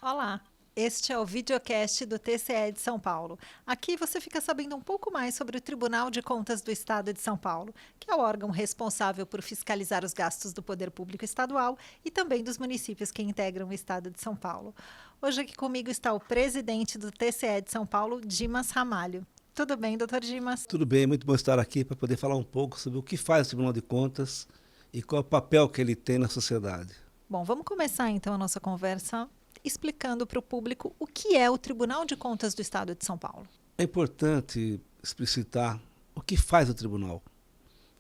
Olá, este é o videocast do TCE de São Paulo. Aqui você fica sabendo um pouco mais sobre o Tribunal de Contas do Estado de São Paulo, que é o órgão responsável por fiscalizar os gastos do poder público estadual e também dos municípios que integram o Estado de São Paulo. Hoje aqui comigo está o presidente do TCE de São Paulo, Dimas Ramalho. Tudo bem, doutor Dimas? Tudo bem, muito bom estar aqui para poder falar um pouco sobre o que faz o Tribunal de Contas e qual é o papel que ele tem na sociedade. Bom, vamos começar então a nossa conversa explicando para o público o que é o Tribunal de Contas do Estado de São Paulo. É importante explicitar o que faz o tribunal.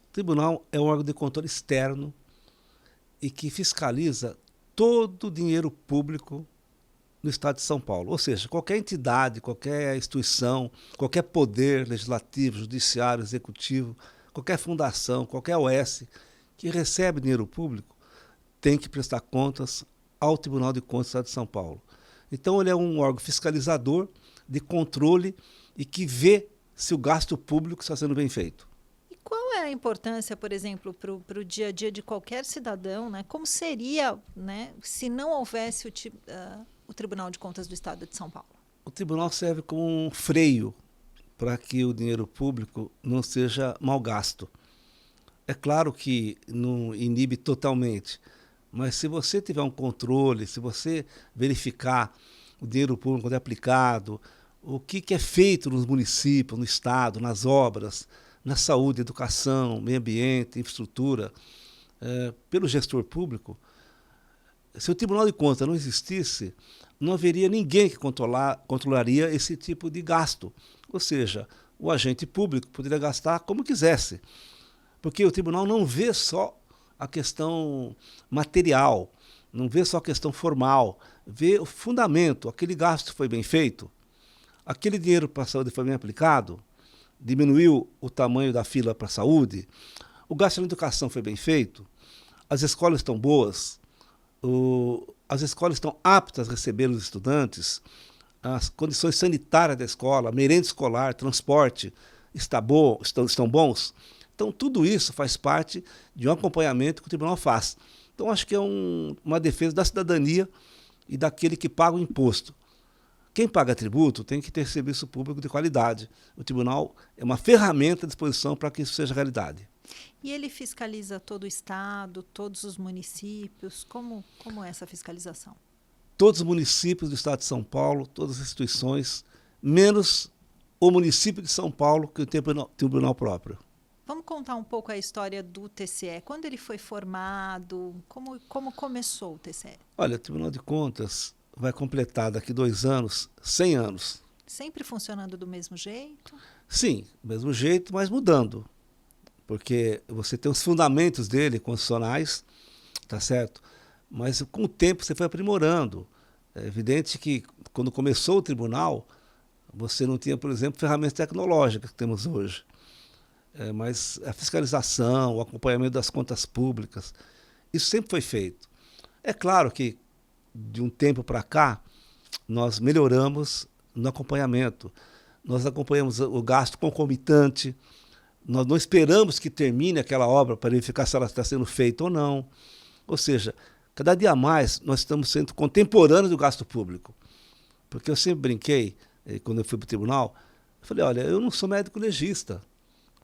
O tribunal é um órgão de controle externo e que fiscaliza todo o dinheiro público no Estado de São Paulo. Ou seja, qualquer entidade, qualquer instituição, qualquer poder legislativo, judiciário, executivo, qualquer fundação, qualquer OS que recebe dinheiro público tem que prestar contas ao Tribunal de Contas do Estado de São Paulo. Então ele é um órgão fiscalizador de controle e que vê se o gasto público está sendo bem feito. E qual é a importância, por exemplo, para o dia a dia de qualquer cidadão, né? Como seria, né, se não houvesse o Tribunal de Contas do Estado de São Paulo? O tribunal serve como um freio para que o dinheiro público não seja mal gasto. É claro que não inibe totalmente, mas se você tiver um controle, se você verificar o dinheiro público quando é aplicado, o que é feito nos municípios, no Estado, nas obras, na saúde, educação, meio ambiente, infraestrutura, pelo gestor público, se o Tribunal de Contas não existisse, não haveria ninguém que controlaria esse tipo de gasto. Ou seja, o agente público poderia gastar como quisesse, porque o tribunal não vê só a questão material, não vê só a questão formal, vê o fundamento, aquele gasto foi bem feito, aquele dinheiro para a saúde foi bem aplicado, diminuiu o tamanho da fila para a saúde, o gasto na educação foi bem feito, as escolas estão boas, as escolas estão aptas a receber os estudantes, as condições sanitárias da escola, merenda escolar, transporte, estão bons. Então, tudo isso faz parte de um acompanhamento que o tribunal faz. Então, acho que é uma defesa da cidadania e daquele que paga o imposto. Quem paga tributo tem que ter serviço público de qualidade. O tribunal é uma ferramenta à disposição para que isso seja realidade. E ele fiscaliza todo o Estado, todos os municípios? Como é essa fiscalização? Todos os municípios do Estado de São Paulo, todas as instituições, menos o município de São Paulo, que tem tribunal próprio. Vamos contar um pouco a história do TCE. Quando ele foi formado? Como começou o TCE? Olha, o Tribunal de Contas vai completar daqui 2 anos, 100 anos. Sempre funcionando do mesmo jeito? Sim, do mesmo jeito, mas mudando. Porque você tem os fundamentos dele, constitucionais, tá certo? Mas com o tempo você foi aprimorando. É evidente que quando começou o tribunal, você não tinha, por exemplo, ferramentas tecnológicas que temos hoje. Mas a fiscalização, o acompanhamento das contas públicas, isso sempre foi feito. É claro que, de um tempo para cá, nós melhoramos no acompanhamento. Nós acompanhamos o gasto concomitante, nós não esperamos que termine aquela obra para verificar se ela está sendo feita ou não. Ou seja, cada dia mais nós estamos sendo contemporâneos do gasto público. Porque eu sempre brinquei, quando eu fui para o tribunal, eu falei, olha, eu não sou médico legista,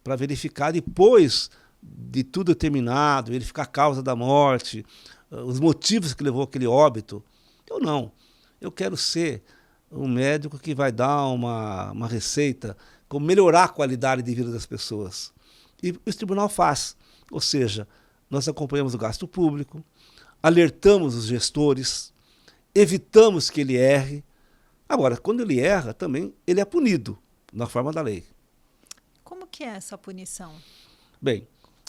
para verificar depois de tudo terminado, verificar a causa da morte, os motivos que levou aquele óbito. Eu não. Eu quero ser um médico que vai dar uma receita como melhorar a qualidade de vida das pessoas. E o tribunal faz. Ou seja, nós acompanhamos o gasto público, alertamos os gestores, evitamos que ele erre. Agora, quando ele erra, também ele é punido na forma da lei. Como que é essa punição? Bem,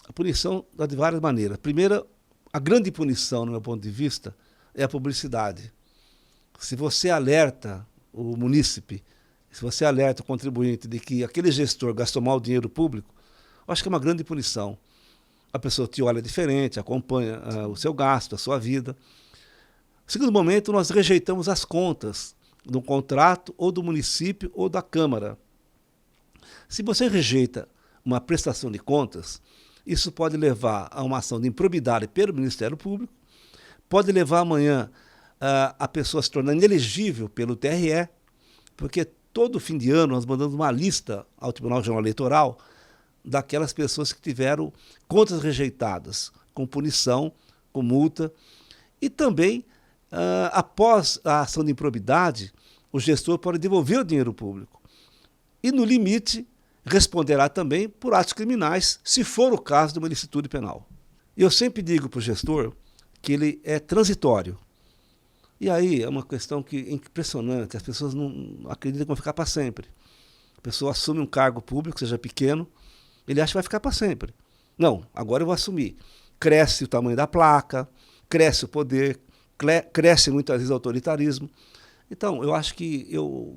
a punição dá de várias maneiras. Primeiro, a grande punição, no meu ponto de vista, é a publicidade. Se você alerta o munícipe, se você alerta o contribuinte de que aquele gestor gastou mal o dinheiro público, eu acho que é uma grande punição. A pessoa te olha diferente, acompanha o seu gasto, a sua vida. No segundo momento, nós rejeitamos as contas do contrato ou do município ou da Câmara. Se você rejeita uma prestação de contas, isso pode levar a uma ação de improbidade pelo Ministério Público, pode levar amanhã a pessoa se torna inelegível pelo TRE, porque todo fim de ano nós mandamos uma lista ao Tribunal Regional Eleitoral daquelas pessoas que tiveram contas rejeitadas, com punição, com multa, e também, após a ação de improbidade, o gestor pode devolver o dinheiro público. E, no limite, responderá também por atos criminais, se for o caso de uma ilicitude penal. Eu sempre digo para o gestor que ele é transitório. E aí é uma questão que é impressionante, as pessoas não acreditam que vão ficar para sempre. A pessoa assume um cargo público, seja pequeno, ele acha que vai ficar para sempre. Não, agora eu vou assumir. Cresce o tamanho da placa, cresce o poder, cresce muitas vezes o autoritarismo. Então, eu acho que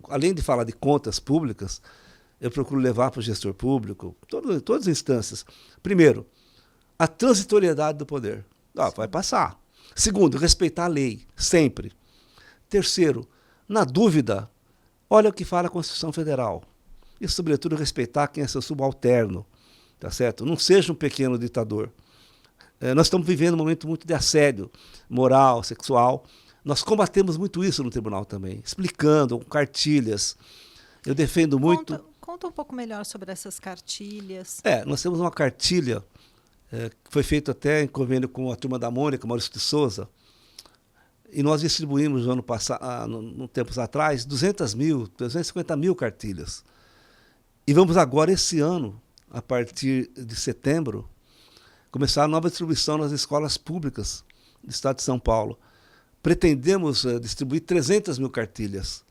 além de falar de contas públicas, eu procuro levar para o gestor público, todas as instâncias. Primeiro, a transitoriedade do poder. Vai passar. Segundo, respeitar a lei, sempre. Terceiro, na dúvida, olha o que fala a Constituição Federal. E, sobretudo, respeitar quem é seu subalterno. Tá certo? Não seja um pequeno ditador. Nós estamos vivendo um momento muito de assédio moral, sexual. Nós combatemos muito isso no tribunal também, explicando, com cartilhas. Eu defendo muito... Conta um pouco melhor sobre essas cartilhas. Nós temos uma cartilha que foi feita até em convênio com a Turma da Mônica, Maurício de Souza, e nós distribuímos no ano passado, tempos atrás, 250 mil cartilhas. E vamos agora, esse ano, a partir de setembro, começar a nova distribuição nas escolas públicas do Estado de São Paulo. Pretendemos distribuir 300 mil cartilhas,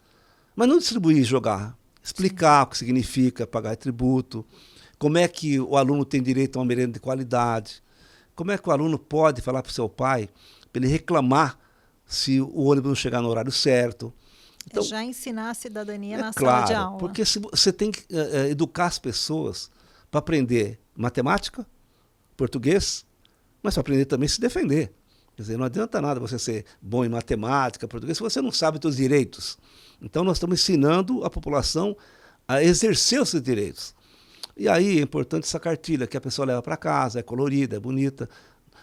mas não distribuir e jogar, explicar o que significa pagar tributo, como é que o aluno tem direito a uma merenda de qualidade, como é que o aluno pode falar para o seu pai, para ele reclamar se o ônibus não chegar no horário certo. Então, já ensinar a cidadania na claro, sala de aula. Porque você tem que educar as pessoas para aprender matemática, português, mas para aprender também a se defender. Quer dizer, não adianta nada você ser bom em matemática, português, se você não sabe os seus direitos. Então, nós estamos ensinando a população a exercer os seus direitos. E aí é importante essa cartilha, que a pessoa leva para casa, é colorida, é bonita.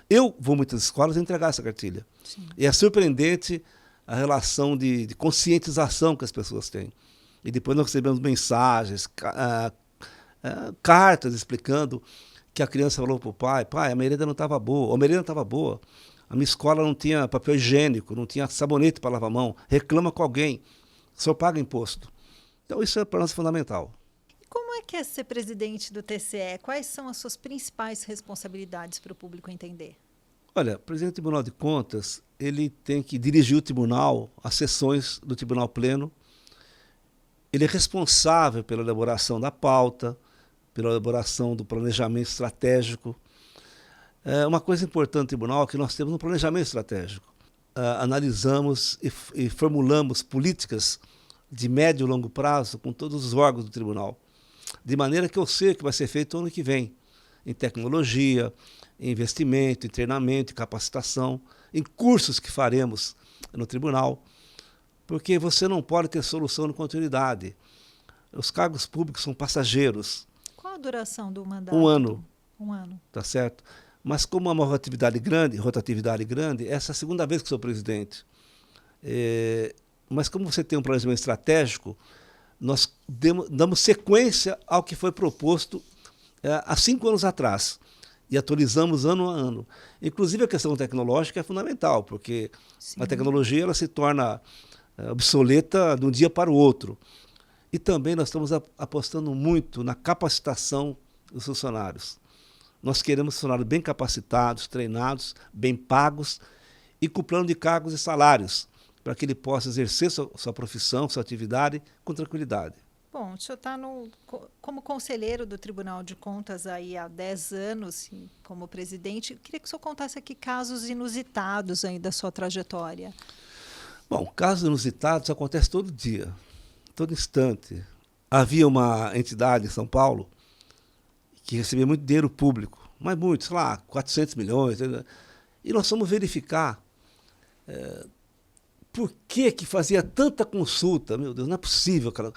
Eu vou a muitas escolas entregar essa cartilha. Sim. E é surpreendente a relação de conscientização que as pessoas têm. E depois nós recebemos mensagens, cartas explicando que a criança falou para o pai, a merenda não estava boa, a merenda estava boa, a minha escola não tinha papel higiênico, não tinha sabonete para lavar a mão, reclama com alguém, o senhor paga imposto. Então isso para nós é fundamental. Como é que é ser presidente do TCE? Quais são as suas principais responsabilidades para o público entender? Olha, o presidente do Tribunal de Contas, ele tem que dirigir o tribunal, as sessões do Tribunal Pleno. Ele é responsável pela elaboração da pauta, pela elaboração do planejamento estratégico. Uma coisa importante do tribunal é que nós temos um planejamento estratégico. Analisamos e formulamos políticas de médio e longo prazo com todos os órgãos do tribunal. De maneira que eu sei que vai ser feito ano que vem, em tecnologia, em investimento, em treinamento, em capacitação, em cursos que faremos no tribunal, porque você não pode ter solução de continuidade. Os cargos públicos são passageiros. Qual a duração do mandato? 1 ano. 1 ano. Tá certo? Mas como há uma rotatividade grande, essa é a segunda vez que sou presidente. Mas como você tem um planejamento estratégico, nós damos sequência ao que foi proposto há 5 anos atrás e atualizamos ano a ano. Inclusive a questão tecnológica é fundamental, porque Sim. a tecnologia ela se torna obsoleta de um dia para o outro. E também nós estamos apostando muito na capacitação dos funcionários. Nós queremos funcionários bem capacitados, treinados, bem pagos e com plano de cargos e salários, para que ele possa exercer sua profissão, sua atividade com tranquilidade. Bom, o senhor está como conselheiro do Tribunal de Contas aí há 10 anos, como presidente. Eu queria que o senhor contasse aqui casos inusitados aí da sua trajetória. Bom, casos inusitados acontecem todo dia, todo instante. Havia uma entidade em São Paulo que recebia muito dinheiro público, mas muito, sei lá, 400 milhões. E nós fomos verificar por que fazia tanta consulta. Meu Deus, não é possível, cara.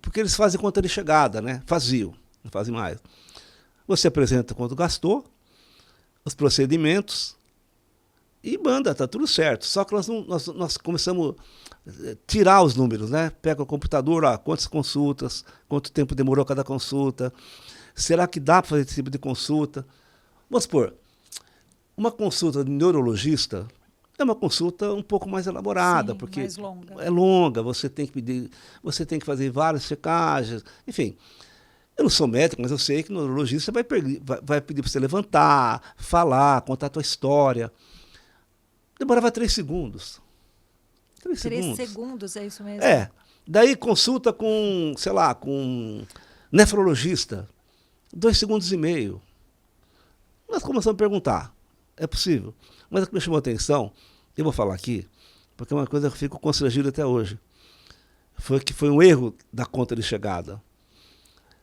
Porque eles fazem conta de chegada, né? Faziam, não fazem mais. Você apresenta quanto gastou, os procedimentos, e manda, tá tudo certo. Só que nós começamos a tirar os números, né? Pega o computador, quantas consultas, quanto tempo demorou cada consulta, será que dá para fazer esse tipo de consulta? Vamos supor, uma consulta de neurologista é uma consulta um pouco mais elaborada, Sim, porque mais longa. é longa, você tem que pedir, você tem que fazer várias checagens, enfim. Eu não sou médico, mas eu sei que o neurologista vai pedir para você levantar, falar, contar a tua história. Demorava 3 segundos. 3 3 segundos. segundos, é isso mesmo? É. Daí consulta com, sei lá, com um nefrologista. 2 segundos e meio. Nós começamos a perguntar. É possível? Mas o que me chamou a atenção, eu vou falar aqui, porque é uma coisa que eu fico constrangido até hoje. Foi que foi um erro da conta de chegada.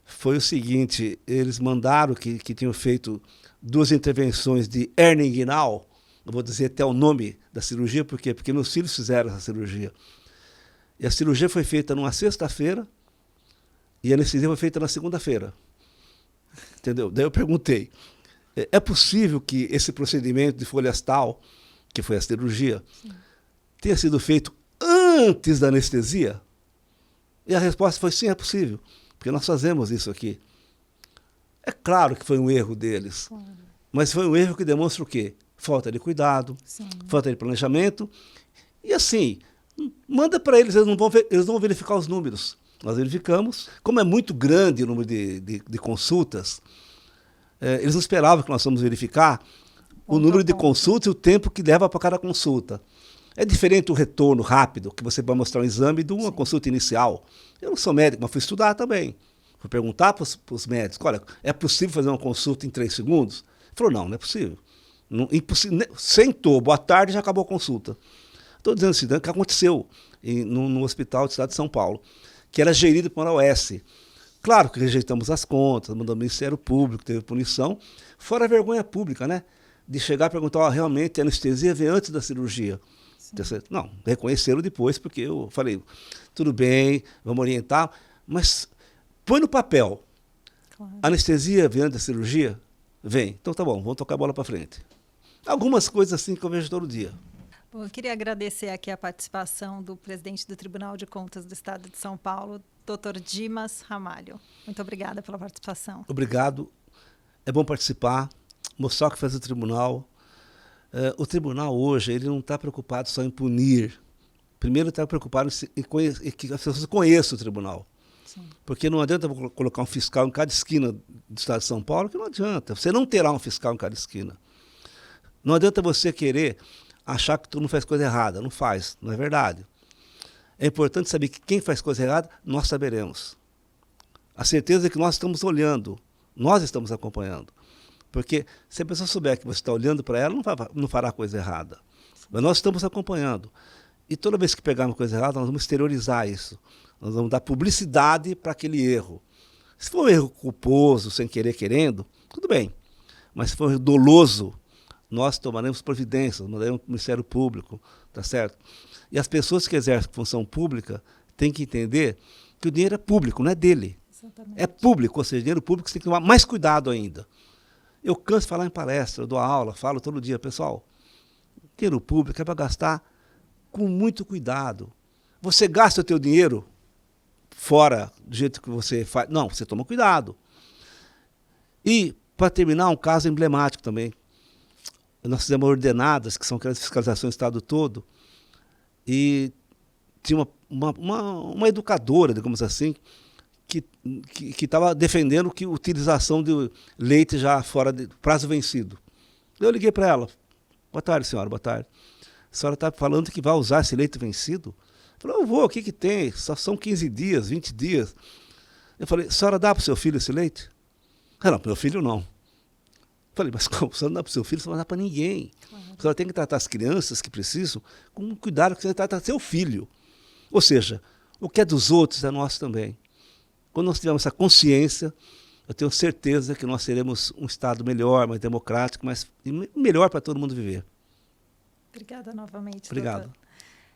Foi o seguinte, eles mandaram que tinham feito 2 intervenções de hernia inguinal. Eu vou dizer até o nome da cirurgia, por quê? Porque meus filhos fizeram essa cirurgia. E a cirurgia foi feita numa sexta-feira e a anestesia foi feita na segunda-feira. Entendeu? Daí eu perguntei, é possível que esse procedimento de Folhastal, que foi a cirurgia, sim, tenha sido feito antes da anestesia? E a resposta foi sim, é possível, porque nós fazemos isso aqui. É claro que foi um erro deles, claro, mas foi um erro que demonstra o quê? Falta de cuidado, sim, falta de planejamento. E assim, manda para eles, eles não vão verificar os números. Nós verificamos. Como é muito grande o número de consultas, eles não esperavam que nós fôssemos verificar o número de consultas e o tempo que leva para cada consulta. É diferente o retorno rápido, que você vai mostrar um exame de uma, sim, consulta inicial. Eu não sou médico, mas fui estudar também. Fui perguntar para os médicos, olha, é possível fazer uma consulta em 3 segundos? Ele falou, não é possível. Não, impossível. Sentou, boa tarde, já acabou a consulta. Estou dizendo assim, o que aconteceu no hospital do estado de São Paulo, que era gerido por uma OS. Claro que rejeitamos as contas, mandamos ao Ministério Público, teve punição, fora a vergonha pública, né? De chegar e perguntar, realmente a anestesia vem antes da cirurgia. Sim. Não, reconheceram depois, porque eu falei, tudo bem, vamos orientar, mas põe no papel. Claro. A anestesia vem antes da cirurgia? Vem. Então tá bom, vamos tocar a bola para frente. Algumas coisas assim que eu vejo todo dia. Bom, eu queria agradecer aqui a participação do presidente do Tribunal de Contas do Estado de São Paulo, Dr. Dimas Ramalho. Muito obrigada pela participação. Obrigado. É bom participar, mostrar o que faz o tribunal. O tribunal hoje ele não está preocupado só em punir. Primeiro está preocupado em que as pessoas conheçam o tribunal. Sim. Porque não adianta colocar um fiscal em cada esquina do estado de São Paulo, que não adianta. Você não terá um fiscal em cada esquina. Não adianta você querer achar que tu não faz coisa errada. Não faz, não é verdade. É importante saber que quem faz coisa errada, nós saberemos. A certeza é que nós estamos olhando, nós estamos acompanhando. Porque se a pessoa souber que você está olhando para ela, não fará coisa errada. Mas nós estamos acompanhando. E toda vez que pegar uma coisa errada, nós vamos exteriorizar isso. Nós vamos dar publicidade para aquele erro. Se for um erro culposo, sem querer, querendo, tudo bem. Mas se for um erro doloso, nós tomaremos providências, mandaremos para o Ministério Público, tá certo? E as pessoas que exercem função pública têm que entender que o dinheiro é público, não é dele. Exatamente. É público, ou seja, dinheiro público você tem que tomar mais cuidado ainda. Eu canso de falar em palestra, eu dou aula, falo todo dia, pessoal, dinheiro público é para gastar com muito cuidado. Você gasta o teu dinheiro fora do jeito que você faz. Não, você toma cuidado. E, para terminar, um caso emblemático também. Nós fizemos ordenadas, que são aquelas fiscalizações do estado todo, e tinha uma educadora, digamos assim, que estava defendendo que utilização de leite já fora de prazo vencido. Eu liguei para ela, boa tarde, senhora, boa tarde. A senhora está falando que vai usar esse leite vencido? Eu falei, eu vou, o que tem? Só são 15 dias, 20 dias. Eu falei, a senhora dá para o seu filho esse leite? Não, para o meu filho não. Eu falei, mas como? Você não dá para o seu filho, você não dá para ninguém. Claro. A senhora tem que tratar as crianças que precisam com cuidado que você trata seu filho. Ou seja, o que é dos outros é nosso também. Quando nós tivermos essa consciência, eu tenho certeza que nós teremos um Estado melhor, mais democrático, mas melhor para todo mundo viver. Obrigada novamente, Obrigado. Doutor.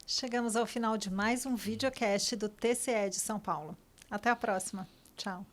Chegamos ao final de mais um videocast do TCE de São Paulo. Até a próxima. Tchau.